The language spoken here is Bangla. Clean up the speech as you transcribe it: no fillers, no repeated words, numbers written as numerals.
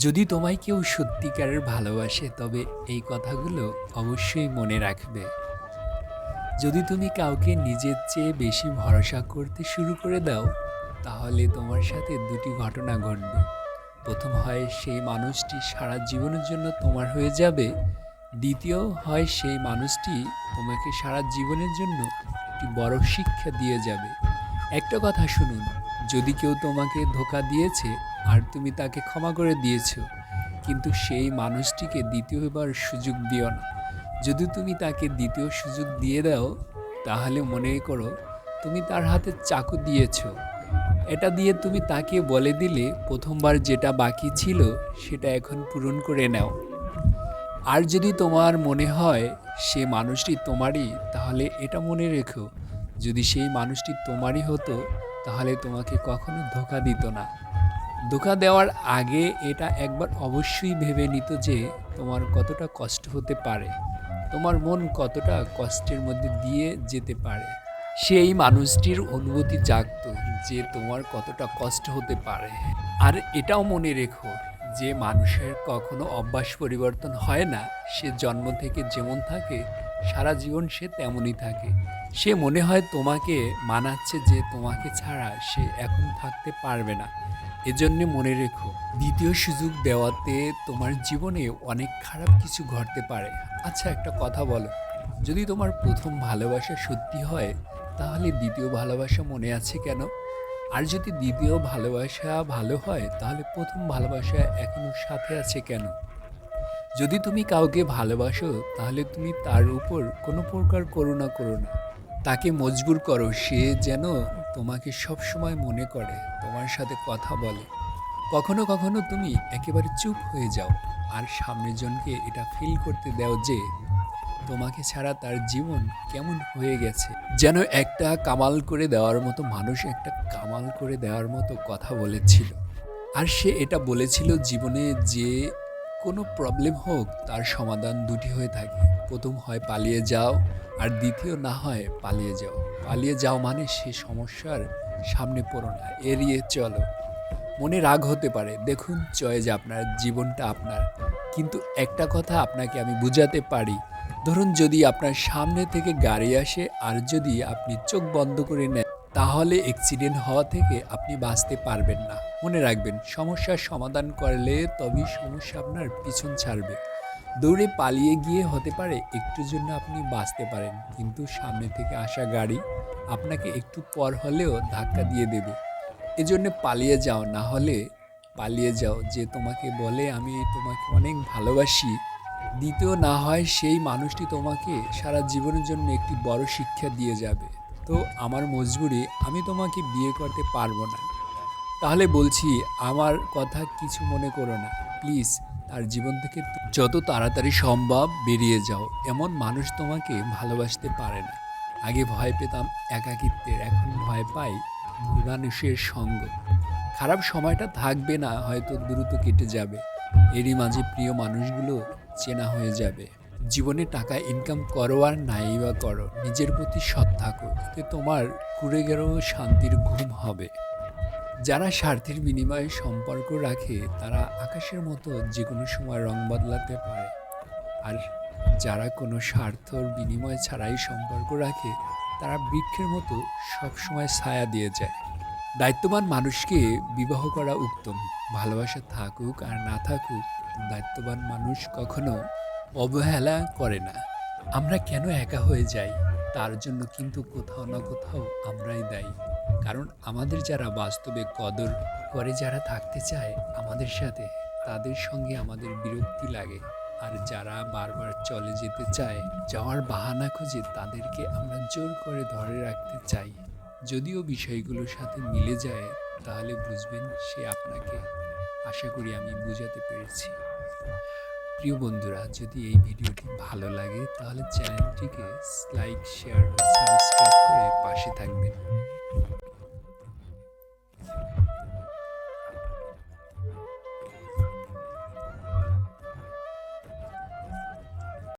যদি তোমায় কেউ সত্যিকারের ভালোবাসে তবে এই কথাগুলো অবশ্যই মনে রাখবে। যদি তুমি কাউকে নিজের চেয়ে বেশি ভরসা করতে শুরু করে দাও, তাহলে তোমার সাথে দুটি ঘটনা ঘটবে। প্রথম হয় সেই মানুষটি সারা জীবনের জন্য তোমার হয়ে যাবে। দ্বিতীয় হয় সেই মানুষটি তোমাকে সারা জীবনের জন্য একটি বড় শিক্ষা দিয়ে যাবে। একটা কথা শুনুন, যদি কেউ তোমাকে ধোঁকা দিয়েছে আর তুমি তাকে ক্ষমা করে দিয়েছো, কিন্তু সেই মানুষটিকে দ্বিতীয়বার সুযোগ দিও না। যদি তুমি তাকে দ্বিতীয় সুযোগ দিয়ে দাও, তাহলে মনে করো তুমি তার হাতে চাকু দিয়েছো। এটা দিয়ে তুমি তাকে বলে দিলে প্রথমবার যেটা বাকি ছিল সেটা এখন পূরণ করে নাও। আর যদি তোমার মনে হয় সে মানুষটি তোমারই, তাহলে এটা মনে রেখো, যদি সেই মানুষটি তোমারই হতো তাহলে তোমাকে কখনো ধোঁকা দিত না। ধোঁকা দেওয়ার আগে এটা একবার অবশ্যই ভেবে নিত যে তোমার কতটা কষ্ট হতে পারে, তোমার মন কতটা কষ্টের মধ্যে দিয়ে যেতে পারে। সেই মানুষটির অনুভূতি জাগত যে তোমার কতটা কষ্ট হতে পারে। আর এটাও মনে রেখো যে মানুষের কখনো অভ্যাস পরিবর্তন হয় না। সে জন্ম থেকে যেমন থাকে সারা জীবন সে তেমনই থাকে। সে মনে হয় তোমাকে মানাচ্ছে যে তোমাকে ছাড়া সে এখন থাকতে পারবে না। এজন্যে মনে রেখো, দ্বিতীয় সুযোগ দেওয়াতে তোমার জীবনে অনেক খারাপ কিছু ঘটতে পারে। আচ্ছা, একটা কথা বলো, যদি তোমার প্রথম ভালোবাসা সত্যি হয়, তাহলে দ্বিতীয় ভালোবাসা মনে আছে কেন? আর যদি দ্বিতীয় ভালোবাসা ভালো হয়, তাহলে প্রথম ভালোবাসা এখনো সাথে আছে কেন? যদি তুমি কাউকে ভালোবাসো, তাহলে তুমি তার উপর কোনো প্রকার করুণা করো না। তাকে মজবুর করো সে যেন তোমাকে সবসময় মনে করে, তোমার সাথে কথা বলে। কখনো কখনো তুমি একেবারে চুপ হয়ে যাও আর সামনের জনকে এটা ফিল করতে দাও যে তোমাকে ছাড়া তার জীবন কেমন হয়ে গেছে। যেন একটা কামাল করে দেওয়ার মতো মানুষ একটা কামাল করে দেওয়ার মতো কথা বলেছিল। আর সে এটা বলেছিল জীবনে যে কোনো প্রবলেম হোক তার সমাধান দুটি হয়ে থাকে। প্রথম হয় পালিয়ে যাও, আর দ্বিতীয় না হয় পালিয়ে যাও। পালিয়ে যাও মানে সে সমস্যার সামনে পড়ো না, এড়িয়ে চলো। মনে রাগ হতে পারে, দেখুন চয়েস আপনার, জীবনটা আপনার। কিন্তু একটা কথা আপনাকে আমি বুঝাতে পারি, ধরুন যদি আপনার সামনে থেকে গাড়ি আসে আর যদি আপনি চোখ বন্ধ করে নেন, তাহলে অ্যাক্সিডেন্ট হওয়া থেকে আপনি বাঁচতে পারবেন না। মনে রাখবেন, সমস্যার সমাধান করলে তবেই সমস্যা আপনার পিছন ছাড়বে। দৌড়ে পালিয়ে গিয়ে হতে পারে একটুর জন্য আপনি বাঁচতে পারেন, কিন্তু সামনে থেকে আসা গাড়ি আপনাকে একটু পর হলেও ধাক্কা দিয়ে দেবে। এজন্য পালিয়ে যাও, না হলে পালিয়ে যাও যে তোমাকে বলে আমি তোমাকে অনেক ভালোবাসি। দ্বিতীয় না হয় সেই মানুষটি তোমাকে সারা জীবনের জন্য একটি বড় শিক্ষা দিয়ে যাবে। তো আমার মজবুরি, আমি তোমাকে বিয়ে করতে পারবো না। তাহলে বলছি, আমার কথা কিছু মনে করো না, প্লিজ। তার জীবন থেকে যত তাড়াতাড়ি সম্ভব বেরিয়ে যাও। এমন মানুষ তোমাকে ভালোবাসতে পারে না। আগে ভয় পেতাম একাকিত্বের, এখন ভয় পাই ভুল মানুষের সঙ্গ। খারাপ সময়টা থাকবে না, হয়তো দ্রুত কেটে যাবে। এরই মাঝে প্রিয় মানুষগুলো চেনা হয়ে যাবে। জীবনে টাকা ইনকাম করো আর নাই বা করো, নিজের প্রতি সৎ থাকো, এতে তোমার কুড়ে গেলেও শান্তির ঘুম হবে। যারা স্বার্থের বিনিময়ে সম্পর্ক রাখে তারা আকাশের মতো যে কোনো সময় রং বদলাতে পারে। আর যারা কোনো স্বার্থর বিনিময় ছাড়াই সম্পর্ক রাখে তারা বৃক্ষের মতো সবসময় ছায়া দিয়ে যায়। দায়িত্ববান মানুষকে বিবাহ করা উত্তম। ভালোবাসা থাকুক আর না থাকুক, দায়িত্ববান মানুষ কখনো অবহেলা করে না। আমরা কেন একা হয়ে যাই, তার জন্য কিন্তু কোথাও না কোথাও আমরাই দায়ী। কারণ আমাদের যারা বাস্তবে কদর করে, যারা থাকতে চায় আমাদের সাথে, তাদের সঙ্গে আমাদের বিরক্তি লাগে। আর যারা বারবার চলে যেতে চায়, যাওয়ার বাহানা খুঁজে, তাদেরকে আমরা জোর করে ধরে রাখতে চাই। যদিও বিষয়গুলোর সাথে মিলে যায়, তাহলে বুঝবেন সে আপনাকে। আশা করি আমি বুঝাতে পেরেছি। প্রিয় বন্ধুরা, যদি এই ভিডিওটি ভালো লাগে তাহলে চ্যানেলটিকে লাইক, শেয়ার ও সাবস্ক্রাইব করে পাশে থাকবেন।